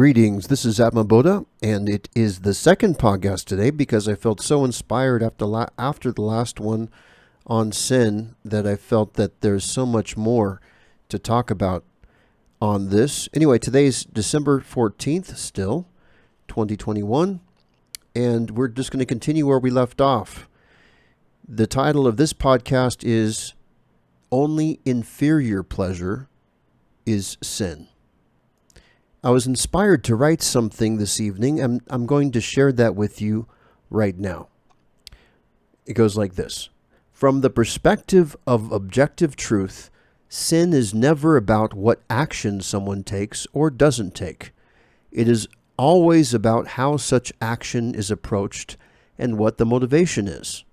Greetings, this is Atma Bodha, and it is the second podcast today because I felt so inspired after the last one on sin that I felt that there's so much more to talk about on this. Anyway, today's December 14th still, 2021, and we're just going to continue where we left off. The title of this podcast is Only Inferior Pleasure is Sin. I was inspired to write something this evening, and I'm going to share that with you right now. It goes like this. From the perspective of objective truth, sin is never about what action someone takes or doesn't take. It is always about how such action is approached and what the motivation is.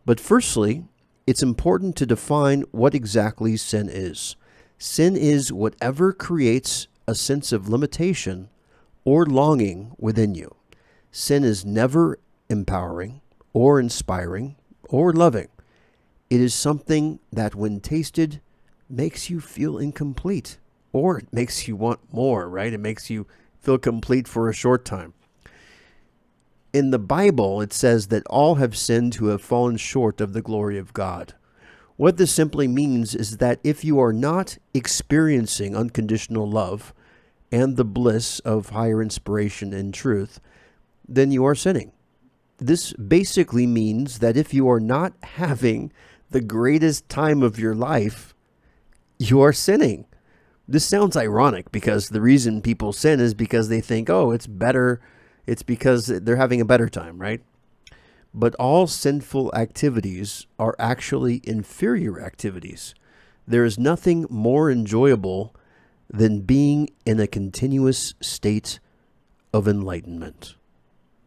But firstly, it's important to define what exactly sin is. Sin is whatever creates a sense of limitation or longing within you. Sin is never empowering or inspiring or loving. It is something that when tasted makes you feel incomplete, or it makes you want more, right? It makes you feel complete for a short time. In the Bible, it says that all have sinned who have fallen short of the glory of God. What this simply means is that if you are not experiencing unconditional love and the bliss of higher inspiration and truth, then you are sinning. This basically means that if you are not having the greatest time of your life, you are sinning. This sounds ironic because the reason people sin is because they think, oh, it's better. It's because they're having a better time, right? But all sinful activities are actually inferior activities. There is nothing more enjoyable than being in a continuous state of enlightenment.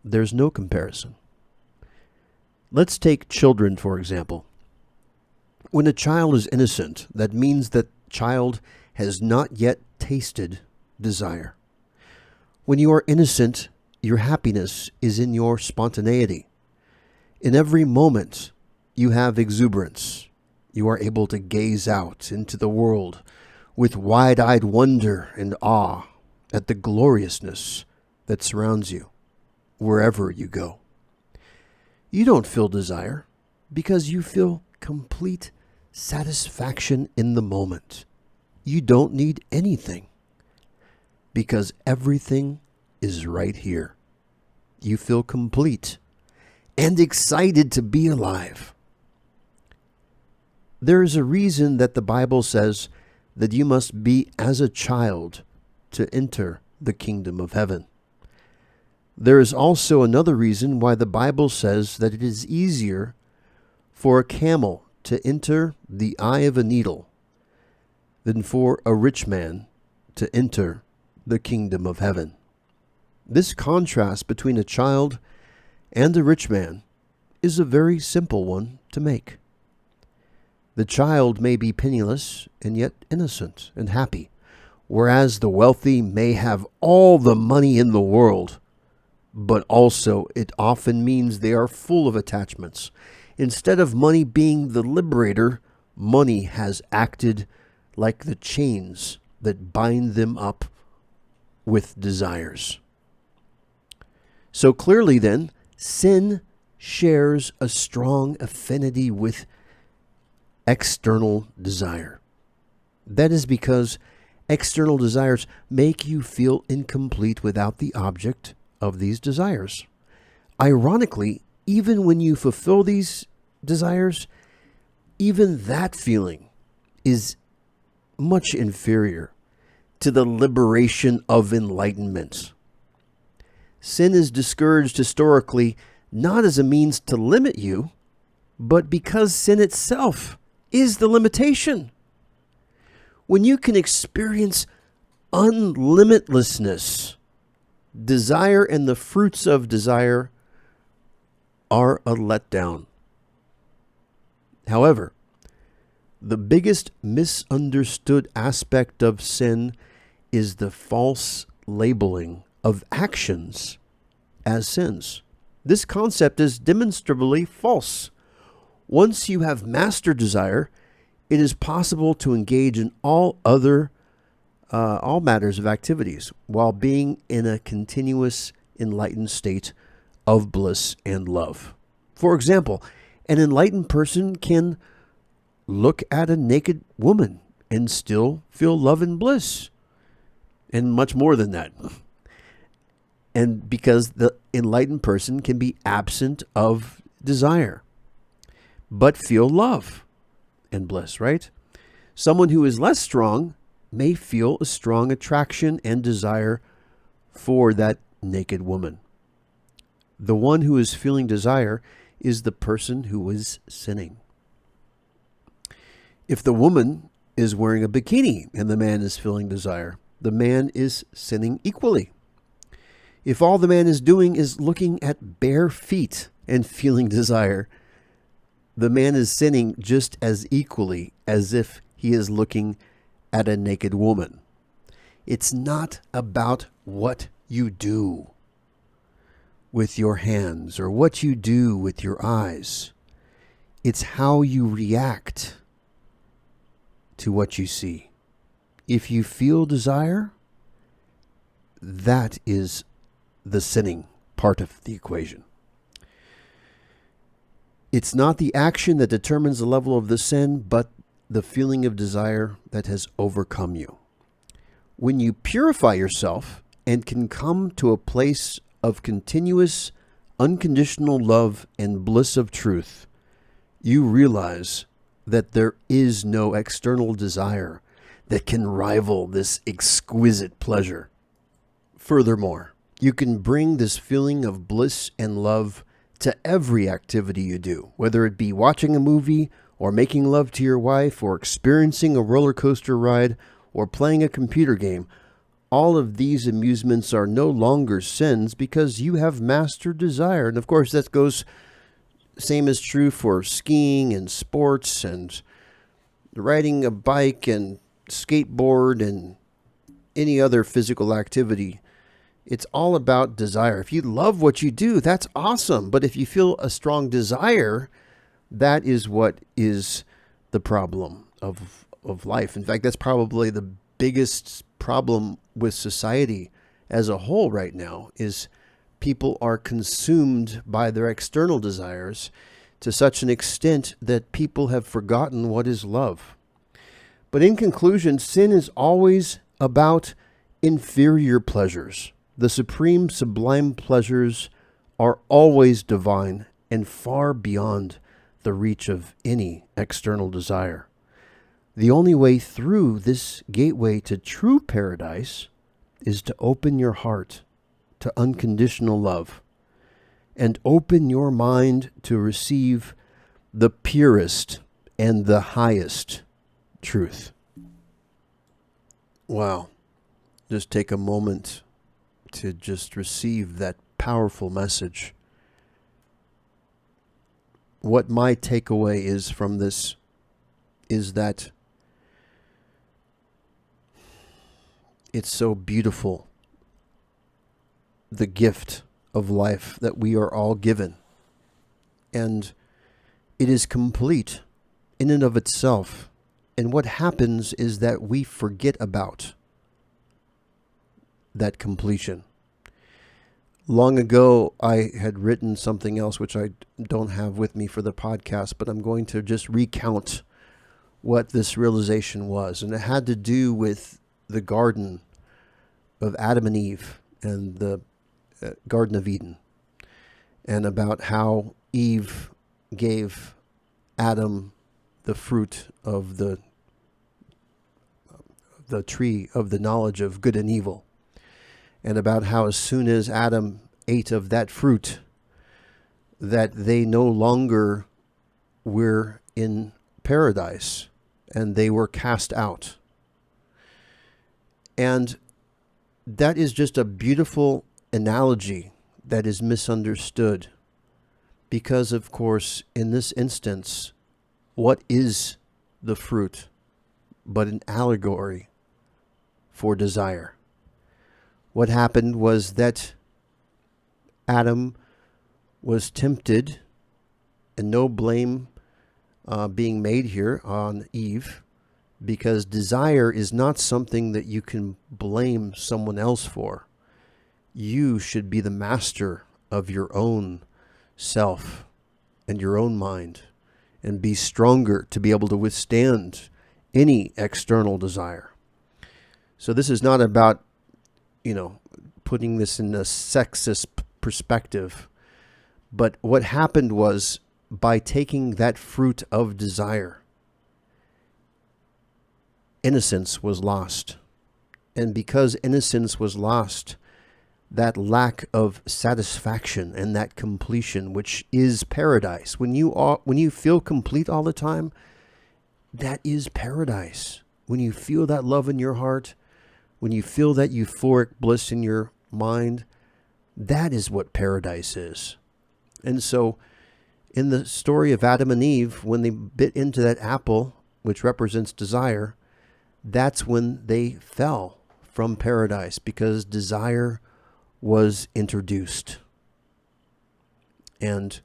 There's no comparison. Let's take children, for example. When a child is innocent, that means that child has not yet tasted desire. When you are innocent, your happiness is in your spontaneity. In every moment, you have exuberance. You are able to gaze out into the world with wide-eyed wonder and awe at the gloriousness that surrounds you wherever you go. You don't feel desire because you feel complete satisfaction in the moment. You don't need anything because everything is right here. You feel complete and excited to be alive. There is a reason that the Bible says that you must be as a child to enter the kingdom of heaven. There is also another reason why the Bible says that it is easier for a camel to enter the eye of a needle than for a rich man to enter the kingdom of heaven. This contrast between a child and a rich man is a very simple one to make. The child may be penniless and yet innocent and happy, whereas the wealthy may have all the money in the world, but also it often means they are full of attachments. Instead of money being the liberator, money has acted like the chains that bind them up with desires. So clearly then, sin shares a strong affinity with external desire. That is because external desires make you feel incomplete without the object of these desires. Ironically, even when you fulfill these desires, even that feeling is much inferior to the liberation of enlightenment. Sin is discouraged historically not as a means to limit you, but because sin itself is the limitation. When you can experience unlimitlessness, desire and the fruits of desire are a letdown. However, the biggest misunderstood aspect of sin is the false labeling of actions as sins. This concept is demonstrably false. Once you have mastered desire, it is possible to engage in all other all matters of activities while being in a continuous enlightened state of bliss and love. For example, an enlightened person can look at a naked woman and still feel love and bliss, and much more than that. And because the enlightened person can be absent of desire, but feel love and bliss, right? Someone who is less strong may feel a strong attraction and desire for that naked woman. The one who is feeling desire is the person who is sinning. If the woman is wearing a bikini and the man is feeling desire, the man is sinning equally. If all the man is doing is looking at bare feet and feeling desire, the man is sinning just as equally as if he is looking at a naked woman. It's not about what you do with your hands or what you do with your eyes. It's how you react to what you see. If you feel desire, that is the sinning part of the equation. It's not the action that determines the level of the sin, but the feeling of desire that has overcome you. When you purify yourself and can come to a place of continuous, unconditional love and bliss of truth, you realize that there is no external desire that can rival this exquisite pleasure. Furthermore, you can bring this feeling of bliss and love to every activity you do, whether it be watching a movie or making love to your wife or experiencing a roller coaster ride or playing a computer game. All of these amusements are no longer sins because you have mastered desire. And of course, that goes same is true for skiing and sports and riding a bike and skateboard and any other physical activity. It's all about desire. If you love what you do, that's awesome. But if you feel a strong desire, that is what is the problem of life. In fact, that's probably the biggest problem with society as a whole right now is people are consumed by their external desires to such an extent that people have forgotten what is love. But in conclusion, sin is always about inferior pleasures. The supreme sublime pleasures are always divine and far beyond the reach of any external desire. The only way through this gateway to true paradise is to open your heart to unconditional love and open your mind to receive the purest and the highest truth. Wow. Just take a moment to just receive that powerful message. What my takeaway is from this is that it's so beautiful, the gift of life that we are all given. And it is complete in and of itself. And what happens is that we forget about that completion. Long ago, I had written something else, which I don't have with me for the podcast, but I'm going to just recount what this realization was. And it had to do with the Garden of Adam and Eve and the Garden of Eden, and about how Eve gave Adam the fruit of the tree of the knowledge of good and evil, and about how as soon as Adam ate of that fruit, that they no longer were in paradise and they were cast out. And that is just a beautiful analogy that is misunderstood because, of course, in this instance, what is the fruit but an allegory for desire? What happened was that Adam was tempted, and no blame being made here on Eve, because desire is not something that you can blame someone else for. You should be the master of your own self and your own mind, and be stronger to be able to withstand any external desire. So this is not about, putting this in a sexist perspective, but what happened was, by taking that fruit of desire, innocence was lost. And because innocence was lost, that lack of satisfaction and that completion, which is paradise. When you feel complete all the time, that is paradise. When you feel that love in your heart, when you feel that euphoric bliss in your mind, that is what paradise is. And so, in the story of Adam and Eve, when they bit into that apple, which represents desire, that's when they fell from paradise, because desire was introduced. And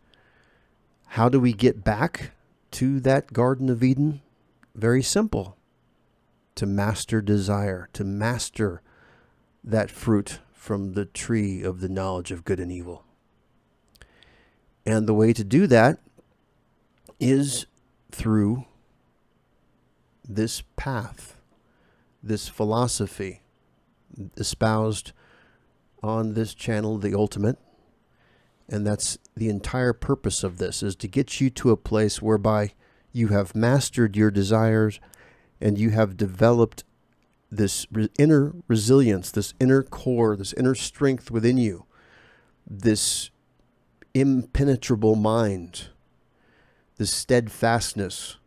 how do we get back to that Garden of Eden? Very simple. To master desire, to master that fruit from the tree of the knowledge of good and evil. And the way to do that is through this path, this philosophy espoused on this channel, The Ultimate. And that's the entire purpose of this, is to get you to a place whereby you have mastered your desires and you have developed this inner resilience, this inner core, this inner strength within you, this impenetrable mind, this steadfastness,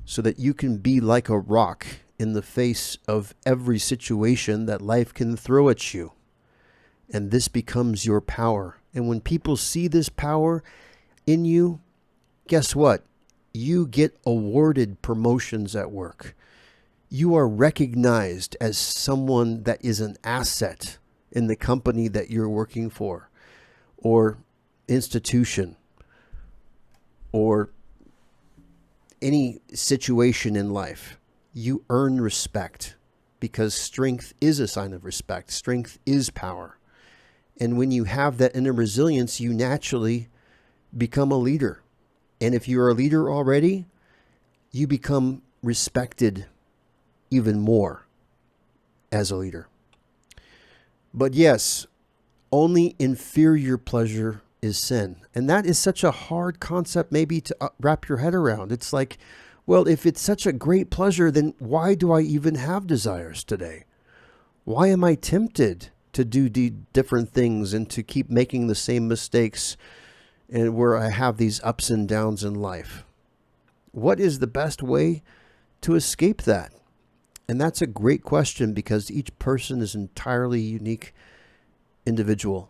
so that you can be like a rock in the face of every situation that life can throw at you. And this becomes your power. And when people see this power in you, guess what? You get awarded promotions at work. You are recognized as someone that is an asset in the company that you're working for, or institution, or any situation in life. You earn respect, because strength is a sign of respect. Strength is power. And when you have that inner resilience, you naturally become a leader. And if you're a leader already, you become respected even more as a leader. But yes, only inferior pleasure is sin. And that is such a hard concept maybe to wrap your head around. It's like, well, if it's such a great pleasure, then why do I even have desires today? Why am I tempted to do different things and to keep making the same mistakes, and where I have these ups and downs in life? What is the best way to escape that? And that's a great question, because each person is entirely unique individual.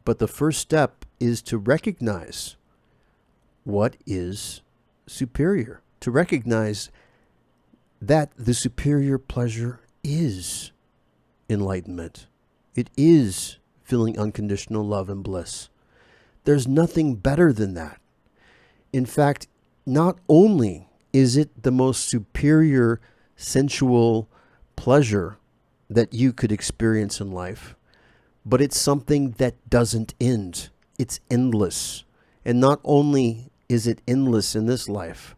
But the first step is to recognize what is superior, to recognize that the superior pleasure is enlightenment. It is feeling unconditional love and bliss. There's nothing better than that. In fact, not only is it the most superior sensual pleasure that you could experience in life, but it's something that doesn't end. It's endless. And not only is it endless in this life,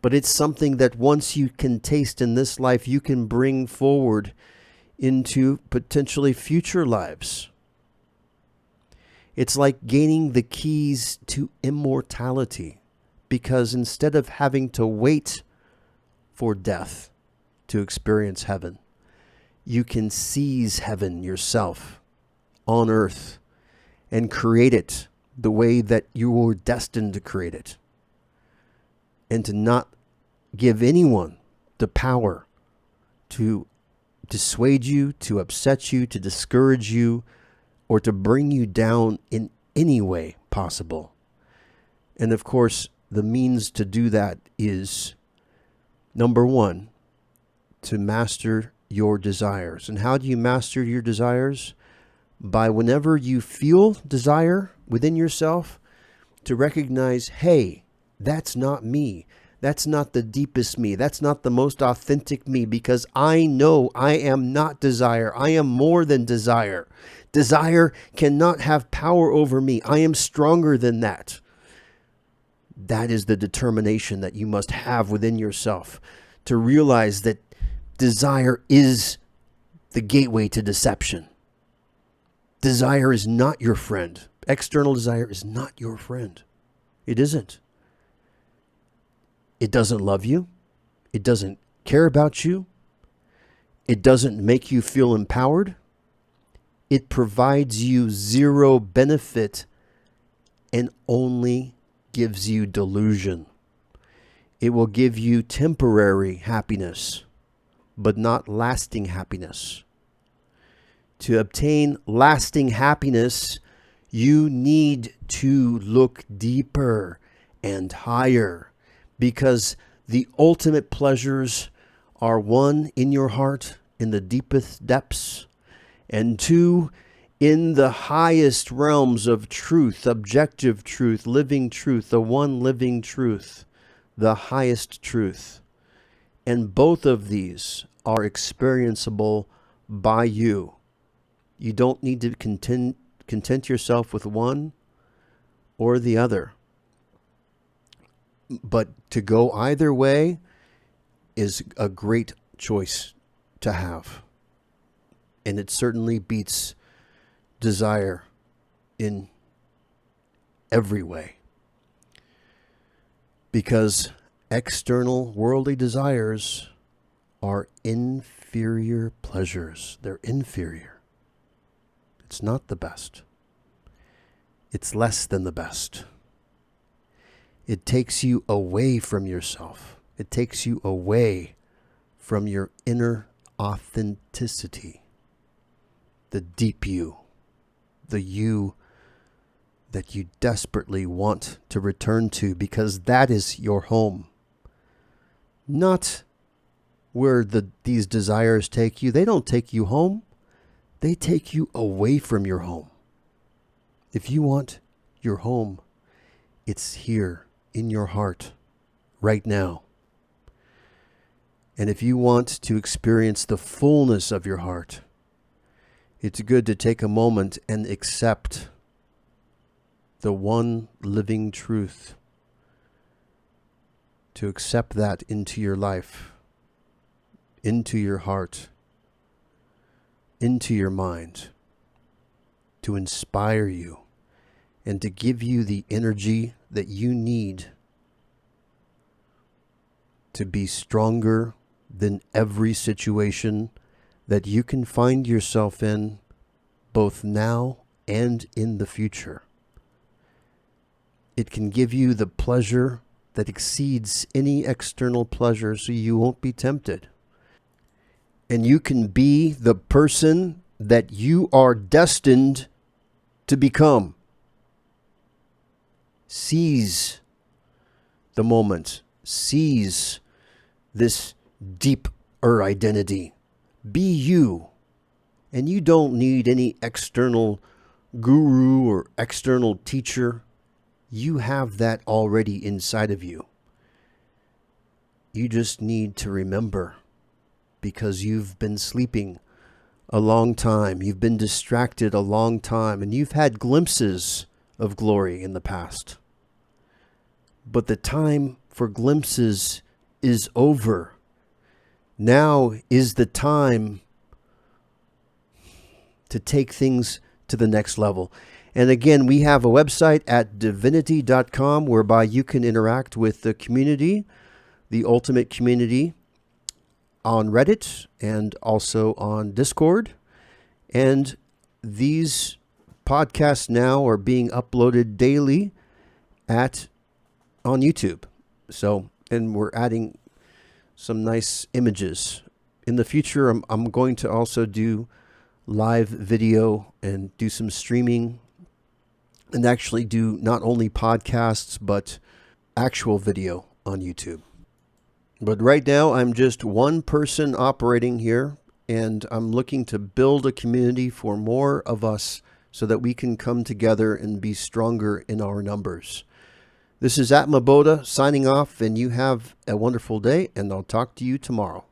but it's something that once you can taste in this life, you can bring forward into potentially future lives. It's like gaining the keys to immortality, because instead of having to wait for death to experience heaven, you can seize heaven yourself on earth and create it the way that you were destined to create it, and to not give anyone the power to dissuade you, to upset you, to discourage you, or to bring you down in any way possible. And of course, the means to do that is, number one, to master your desires. And how do you master your desires? By whenever you feel desire within yourself, to recognize, hey, that's not me. That's not the deepest me. That's not the most authentic me, because I know I am not desire. I am more than desire. Desire cannot have power over me. I am stronger than that. That is the determination that you must have within yourself, to realize that desire is the gateway to deception. Desire is not your friend. External desire is not your friend. It isn't. It doesn't love you. It doesn't care about you. It doesn't make you feel empowered. It provides you zero benefit and only gives you delusion. It will give you temporary happiness, but not lasting happiness. To obtain lasting happiness, you need to look deeper and higher, because the ultimate pleasures are, one, in your heart, in the deepest depths, and two, in the highest realms of truth, objective truth, living truth, the one living truth, the highest truth. And both of these are experienceable by you. You don't need to content yourself with one or the other. But to go either way is a great choice to have. And it certainly beats desire in every way. Because external worldly desires are inferior pleasures. They're inferior. It's not the best. It's less than the best. It takes you away from yourself. It takes you away from your inner authenticity, the deep you, the you that you desperately want to return to, because that is your home. Not where these desires take you. They don't take you home. They take you away from your home. If you want your home, it's here in your heart right now. And if you want to experience the fullness of your heart, it's good to take a moment and accept the one living truth, to accept that into your life, into your heart, into your mind, to inspire you and to give you the energy that you need to be stronger than every situation that you can find yourself in, both now and in the future. It can give you the pleasure that exceeds any external pleasure, so you won't be tempted. And you can be the person that you are destined to become. Seize the moment. Seize this deeper identity. Be you. And you don't need any external guru or external teacher. You have that already inside of you. You just need to remember, because you've been sleeping a long time. You've been distracted a long time, and you've had glimpses of glory in the past. But the time for glimpses is over. Now is the time to take things to the next level. And again, we have a website at divinity.com whereby you can interact with the community, the ultimate community, on Reddit and also on Discord. And these podcasts now are being uploaded daily on YouTube. So, and we're adding some nice images. In the future, I'm going to also do live video and do some streaming, and actually do not only podcasts, but actual video on YouTube. But right now, I'm just one person operating here, and I'm looking to build a community for more of us so that we can come together and be stronger in our numbers. This is Atma Boda signing off, and you have a wonderful day, and I'll talk to you tomorrow.